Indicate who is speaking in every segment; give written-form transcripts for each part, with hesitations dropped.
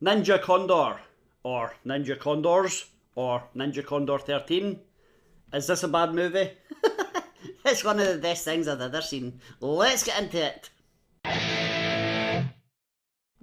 Speaker 1: Ninja Condor, or Ninja Condors, or Ninja Condor 13. Is this a bad movie? It's one of the best things I've ever seen. Let's get into it.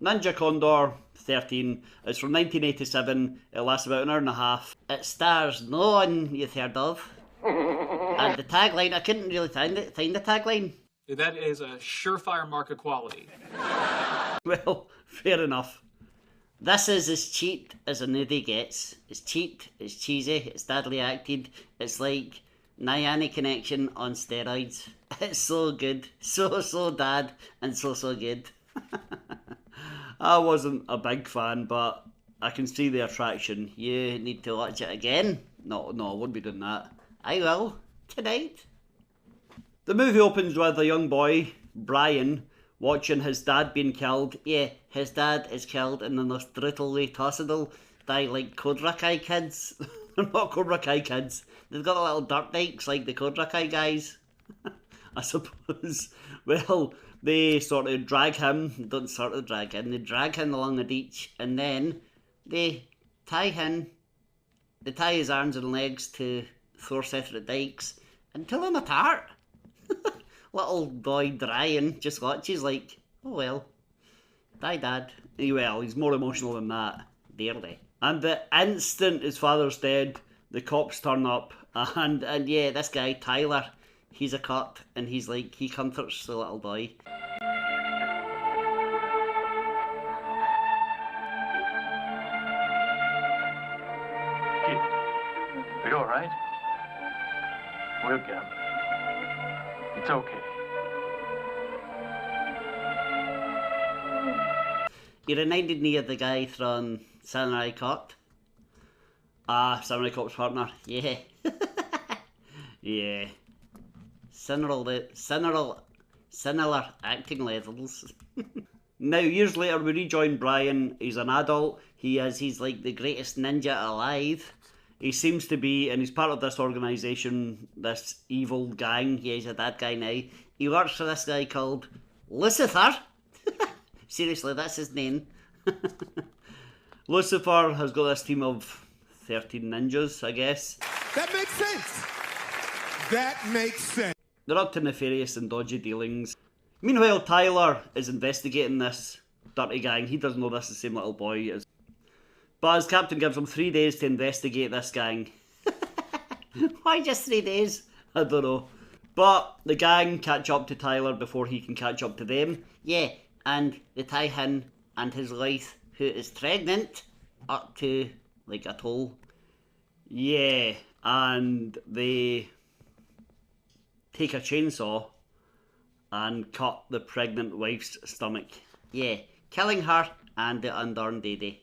Speaker 1: Ninja Condor 13 is from 1987. It lasts about an hour and a half. It stars no one you've heard of. And the tagline, I couldn't really find the tagline.
Speaker 2: That is a surefire mark of quality.
Speaker 1: Well, fair enough. This is as cheap as a nudie gets. It's cheap, it's cheesy, it's badly acted. It's like Nyani Connection on steroids. It's so good. So dad and so good. I wasn't a big fan, but I can see the attraction. You need to watch it again. No, I won't be doing that. I will, tonight. The movie opens with a young boy, Brian, watching his dad being killed. Yeah, his dad is killed in the most brutal way possible by, like, Cobra Kai kids. They're not Cobra Kai kids. They've got little dirt bikes like the Cobra Kai guys, I suppose. Well, they sort of drag him, they drag him along a beach, and then they tie his arms and legs to 4 separate dikes and pull him apart. Little boy Brian just watches like, oh well, die dad. Well, he's more emotional than that, barely. And the instant his father's dead, the cops turn up, and yeah, this guy, Tyler, he's a cop, and he's like, he comforts the little boy.
Speaker 3: Kid, are you alright? We'll get him. It's okay.
Speaker 1: He reminded me of the guy from Samurai Cop. Samurai Cop's partner. Yeah. Yeah. Similar acting levels. Now, years later, we rejoin Brian. He's an adult. He's like the greatest ninja alive. He seems to be, and he's part of this organisation, this evil gang. Yeah, he's a bad guy now. He works for this guy called Lucifer. Seriously, that's his name. Lucifer has got this team of 13 ninjas, I guess.
Speaker 4: That makes sense. That makes sense.
Speaker 1: They're up to nefarious and dodgy dealings. Meanwhile, Tyler is investigating this dirty gang. He doesn't know this is the same little boy as. But his captain gives him 3 days to investigate this gang. Why just 3 days? I don't know. But the gang catch up to Tyler before he can catch up to them. Yeah, and they tie him and his wife, who is pregnant, up to, like, a toll. Yeah, and they take a chainsaw and cut the pregnant wife's stomach. Yeah, killing her and the unborn baby.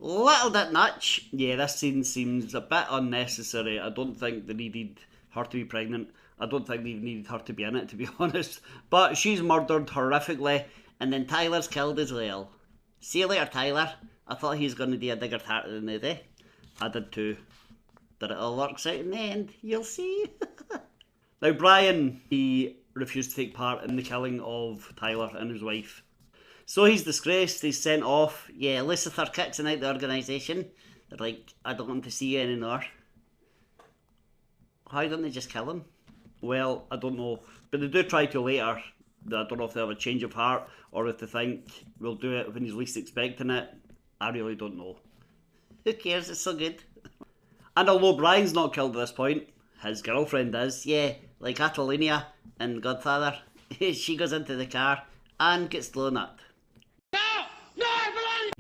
Speaker 1: Little bit nuts. Yeah, this scene seems a bit unnecessary. I don't think they needed her to be pregnant. I don't think they needed her to be in it, to be honest. But she's murdered horrifically, and then Tyler's killed as well. See you later, Tyler. I thought he was going to be a bigger target than they. I did too. But it all works out in the end. You'll see. Now, Brian, he refused to take part in the killing of Tyler and his wife. So he's disgraced, he's sent off. Yeah, Lucifer kicks him out the organisation. They're like, I don't want to see you anymore. Why don't they just kill him? Well, I don't know. But they do try to later. I don't know if they have a change of heart or if they think we'll do it when he's least expecting it. I really don't know. Who cares? It's so good. And although Brian's not killed at this point, his girlfriend is. Yeah, like Catalunya in Godfather. She goes into the car and gets blown up.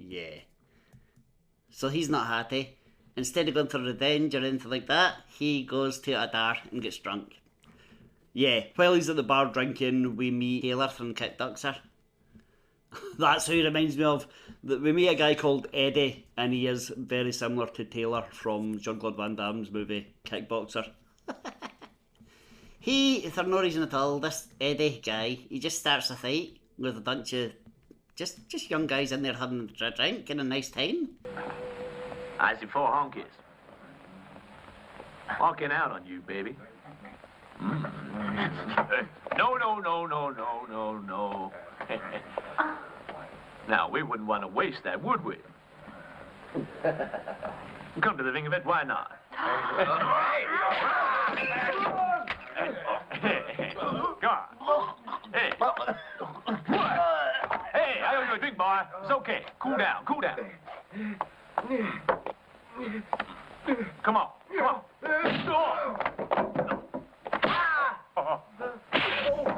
Speaker 1: Yeah. So he's not happy. Instead of going for revenge or anything like that, he goes to a bar and gets drunk. Yeah, while he's at the bar drinking, we meet Taylor from Kickboxer. That's who he reminds me of. We meet a guy called Eddie, and he is very similar to Taylor from Jean-Claude Van Damme's movie Kickboxer. For no reason at all, this Eddie guy, he just starts a fight with a bunch of just young guys in there having a drink and a nice time.
Speaker 3: I see 4 honkies. Walking out on you, baby. No. Now, we wouldn't want to waste that, would we? Come to the think of it, why not? Come on. Hey. Hey, I owe you a drink, boy. It's okay. Cool down, cool down. Come on, come on.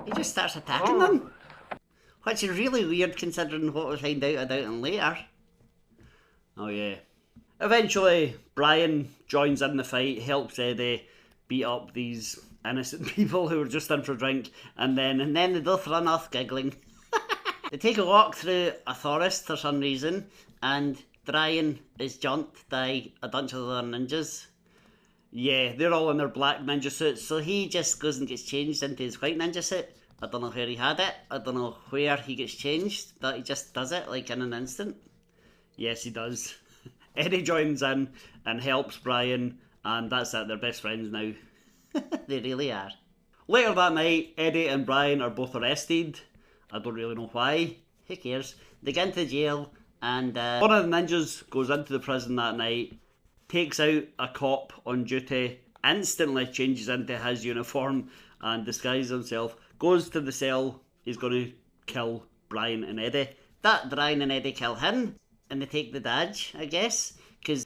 Speaker 1: He just starts attacking them. Which is really weird considering what we find out about him later. Oh yeah. Eventually, Brian joins in the fight, helps Eddie beat up these innocent people who were just in for a drink, and then they both run off giggling. They take a walk through a forest for some reason, and Brian is jumped by a bunch of other ninjas. Yeah, they're all in their black ninja suits, so he just goes and gets changed into his white ninja suit. I don't know where he had it, I don't know where he gets changed, but he just does it like in an instant. Yes, he does. Eddie joins in and helps Brian, and that's it, they're best friends now. They really are. Later that night, Eddie and Brian are both arrested. I don't really know why. Who cares? They get into jail, and one of the ninjas goes into the prison that night, takes out a cop on duty, instantly changes into his uniform and disguises himself, goes to the cell, he's going to kill Brian and Eddie. That Brian and Eddie kill him, and they take the badge, I guess, because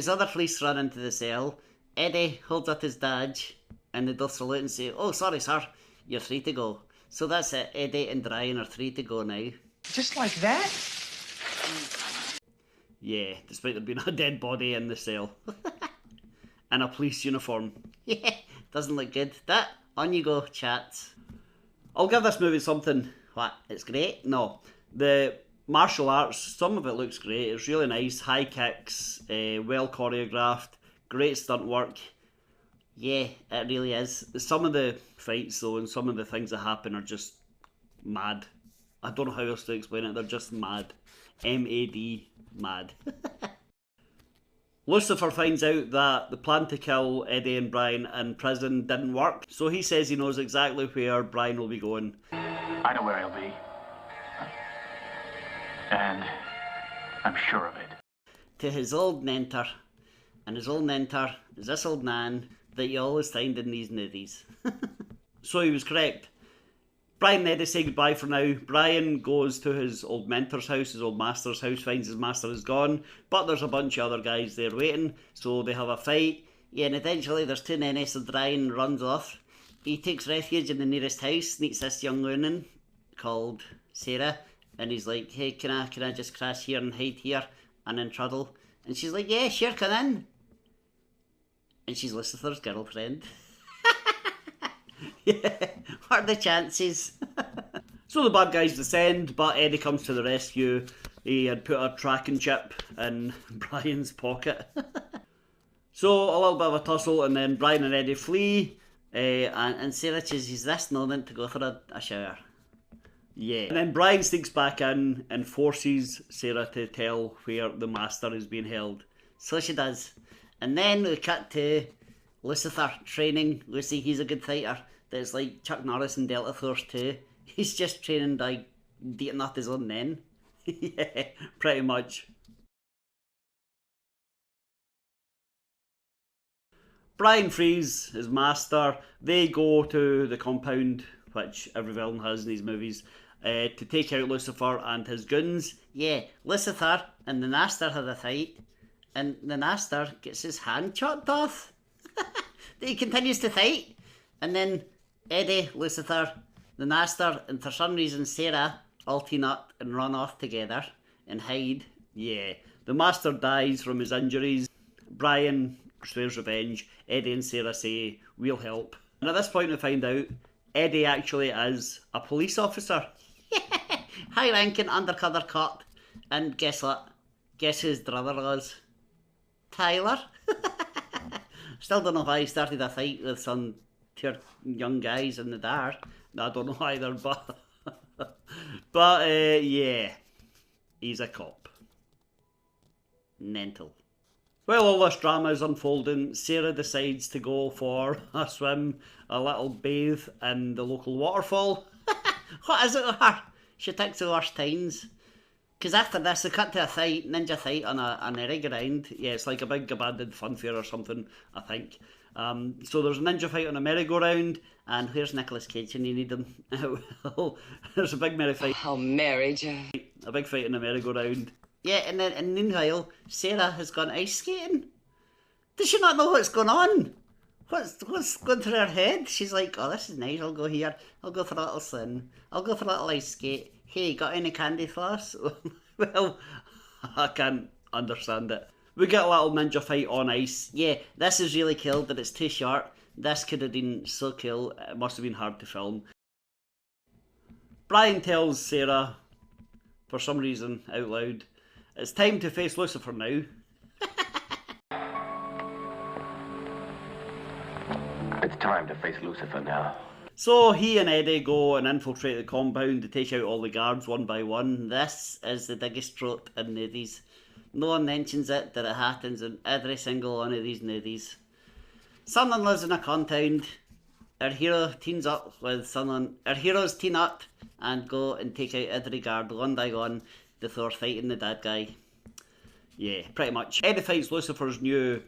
Speaker 1: other police run into the cell. Eddie holds up his badge, and they both salute and say, "Oh, sorry sir, you're free to go." So that's it, Eddie and Brian are free to go now.
Speaker 5: Just like that?
Speaker 1: Yeah, despite there being a dead body in the cell. And a police uniform. Yeah, doesn't look good. That, on you go, chat. I'll give this movie something. What? It's great? No. The martial arts, some of it looks great. It's really nice. High kicks, well choreographed, great stunt work. Yeah, it really is. Some of the fights though, and some of the things that happen are just mad. I don't know how else to explain it. They're just mad. M-A-D, mad. Lucifer finds out that the plan to kill Eddie and Brian in prison didn't work, so he says he knows exactly where Brian will be going.
Speaker 3: I know where he'll be. And I'm sure of it.
Speaker 1: To his old mentor. And his old mentor is this old man that you always find in these movies. So he was correct. Brian and Eddie say goodbye for now. Brian goes to his old mentor's house, his old master's house, finds his master is gone, but there's a bunch of other guys there waiting, so they have a fight. Yeah, and eventually there's two nenes, so Brian runs off. He takes refuge in the nearest house, meets this young woman called Sarah, and he's like, "Hey, can I just crash here and hide here and in trouble?" And she's like, "Yeah, sure, come in." And she's Lucifer's girlfriend. Yeah, what are the chances? So the bad guys descend, but Eddie comes to the rescue. He had put a tracking chip in Brian's pocket. So a little bit of a tussle, and then Brian and Eddie flee, and Sarah chooses this moment to go for a shower. Yeah. And then Brian sneaks back in and forces Sarah to tell where the master is being held. So she does. And then we cut to Lucifer training Lucy. He's a good fighter. That's like Chuck Norris in Delta Force 2. He's just training like beating up his own men. Yeah, pretty much. Brian frees his master. They go to the compound, which every villain has in these movies, to take out Lucifer and his goons. Yeah, Lucifer and the Master have a fight, and the Master gets his hand chopped off. He continues to fight, and then Eddie, Lucifer, the Master, and for some reason Sarah all team up and run off together and hide. Yeah, the Master dies from his injuries. Brian swears revenge. Eddie and Sarah say, "We'll help." And at this point we find out Eddie actually is a police officer. High-ranking undercover cop. And guess what? Guess whose brother was? Tyler. Still don't know why he started a fight with some two young guys in the dark. I don't know either, but... yeah. He's a cop. Mental. Well, all this drama is unfolding. Sarah decides to go for a swim, a little bathe in the local waterfall. What is it with her? She takes the worst times. Because after this, they cut to a fight, ninja fight on a merry-go-round. Yeah, it's like a big abandoned fun fair or something, I think. So there's a ninja fight on a merry-go-round, and where's Nicolas Cage when you need him? Well, there's a big merry fight.
Speaker 5: How merry, Jack.
Speaker 1: A big fight on a merry-go-round. Yeah, and meanwhile, Sarah has gone ice skating. Does she not know what's going on? What's going through her head? She's like, oh, this is nice, I'll go here. I'll go for a little swim. I'll go for a little ice skate. Hey, got any candy floss? Well, I can't understand it. We get a little ninja fight on ice. Yeah, this is really cool, but it's too short. This could have been so cool. It must have been hard to film. Brian tells Sarah, for some reason, out loud, it's time to face Lucifer now.
Speaker 3: It's time to face Lucifer now.
Speaker 1: So he and Eddie go and infiltrate the compound to take out all the guards one by one. This is the biggest trope in nudies. No one mentions it, that it happens in every single one of these nudies. Someone lives in a compound. Our hero teams up with someone. Our heroes team up and go and take out every guard one by one before fighting the bad guy. Yeah, pretty much. Eddie fights Lucifer's new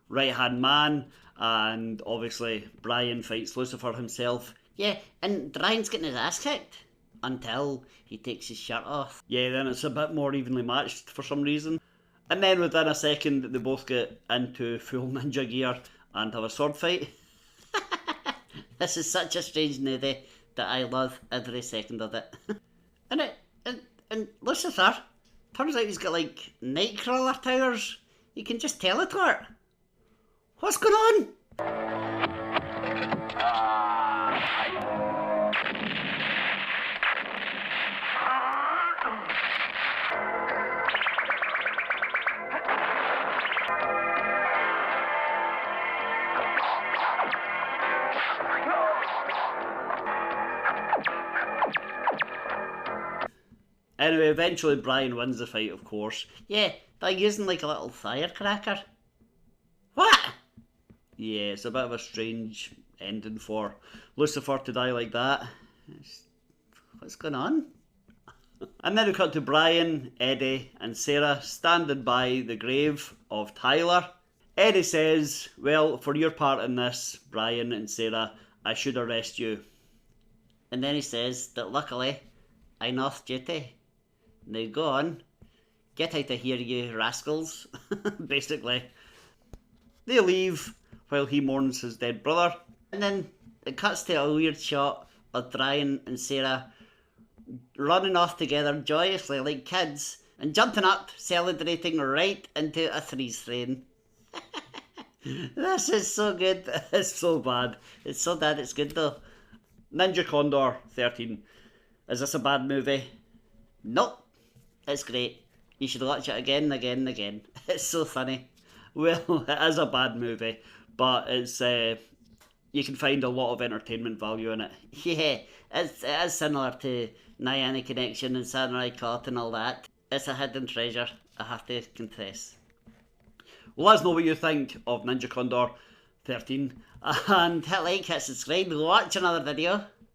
Speaker 1: right-hand man, and obviously Brian fights Lucifer himself. Yeah, and Brian's getting his ass kicked until he takes his shirt off. Yeah, then it's a bit more evenly matched for some reason. And then within a second, they both get into full ninja gear and have a sword fight. This is such a strange nudie that I love every second of it. And Lucifer, turns out he's got like nightcrawler powers. He can just teleport. What's going on? Anyway, eventually Brian wins the fight, of course. Yeah, by using like a little firecracker. What? Yeah, it's a bit of a strange ending for Lucifer to die like that. What's going on? And then we cut to Brian, Eddie and Sarah standing by the grave of Tyler. Eddie says, well, for your part in this, Brian and Sarah, I should arrest you. And then he says that luckily, I'm off duty. Now go on, get out of here, you rascals. Basically. They leave while he mourns his dead brother. And then it cuts to a weird shot of Brian and Sarah running off together joyously like kids and jumping up, celebrating right into a freeze frame. This is so good. It's so bad. It's so bad it's good though. Ninja Condor 13. Is this a bad movie? Nope. It's great. You should watch it again and again and again. It's so funny. Well, it is a bad movie, but it's you can find a lot of entertainment value in it. Yeah, it is similar to Nayani Connection and Samurai Cop and all that. It's a hidden treasure, I have to confess. Well, let us know what you think of Ninja Condor 13. And hit like, hit subscribe, watch another video.